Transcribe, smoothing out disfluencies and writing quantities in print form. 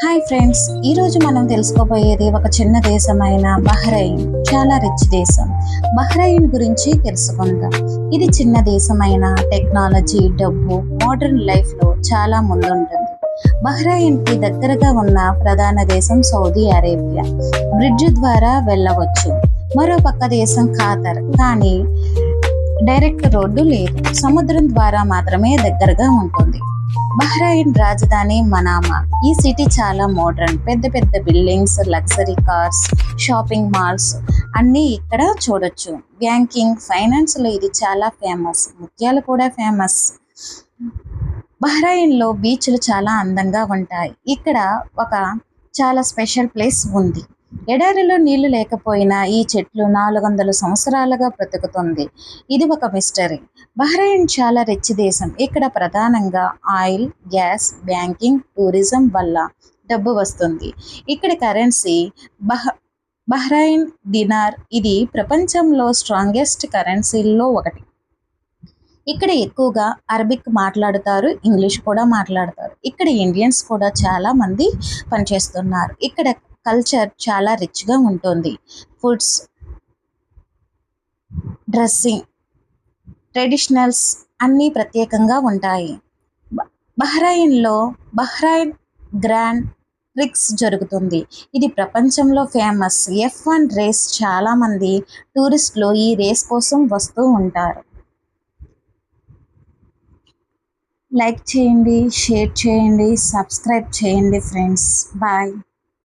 Hi friends, ఈరోజు మనం తెలుసుకోబోయేది ఒక చిన్న దేశమైన బహ్రెయిన్. చాలా రిచ్ దేశం. బహ్రెయిన్ గురించి తెలుసుకుందాం. ఇది చిన్న దేశమైన టెక్నాలజీ, డబ్బు, మోడర్న్ లైఫ్లో చాలా ముందుంటుంది. బహ్రెయిన్కి దగ్గరగా ఉన్న ప్రధాన దేశం సౌదీ అరేబియా. బ్రిడ్జ్ ద్వారా వెళ్ళవచ్చు. మరో పక్క దేశం ఖాతర్, కానీ డైరెక్ట్ రోడ్డు లేదు. సముద్రం ద్వారా మాత్రమే దగ్గరగా ఉంటుంది. బహ్రెయిన్ రాజధాని మనామా. ఈ సిటీ చాలా మోడర్న్. పెద్ద పెద్ద buildings, luxury cars, shopping malls అన్నీ ఇక్కడ చూడొచ్చు. బ్యాంకింగ్, ఫైనాన్స్లో ఇది చాలా ఫేమస్. ముత్యాలు కూడా ఫేమస్. బహ్రెయిన్లో బీచ్లు చాలా అందంగా ఉంటాయి. ఇక్కడ ఒక చాలా స్పెషల్ ప్లేస్ ఉంది. ఎడారిలో నీళ్లు లేకపోయినా ఈ చెట్లు 400 సంవత్సరాలుగా బ్రతుకుతుంది. ఇది ఒక మిస్టరీ. బహ్రెయిన్ చాలా రిచ్ దేశం. ఇక్కడ ప్రధానంగా ఆయిల్, గ్యాస్, బ్యాంకింగ్, టూరిజం వల్ల డబ్బు వస్తుంది. ఇక్కడ కరెన్సీ బహ్రెయిన్ దినార్. ఇది ప్రపంచంలో స్ట్రాంగెస్ట్ కరెన్సీల్లో ఒకటి. ఇక్కడ ఎక్కువగా అరబిక్ మాట్లాడుతారు, ఇంగ్లీష్ కూడా మాట్లాడతారు. ఇక్కడ ఇండియన్స్ కూడా చాలా మంది పనిచేస్తున్నారు. ఇక్కడ కల్చర్ చాలా రిచ్గా ఉంటుంది. ఫుడ్స్, డ్రెస్సింగ్, ట్రెడిషనల్స్ అన్నీ ప్రత్యేకంగా ఉంటాయి. బహ్రెయిన్లో బహ్రెయిన్ గ్రాండ్ ప్రిక్స్ జరుగుతుంది. ఇది ప్రపంచంలో ఫేమస్. F1 race. చాలామంది టూరిస్టులు ఈ రేస్ కోసం వస్తూ ఉంటారు. లైక్ చేయండి, షేర్ చేయండి, సబ్స్క్రైబ్ చేయండి ఫ్రెండ్స్. బాయ్.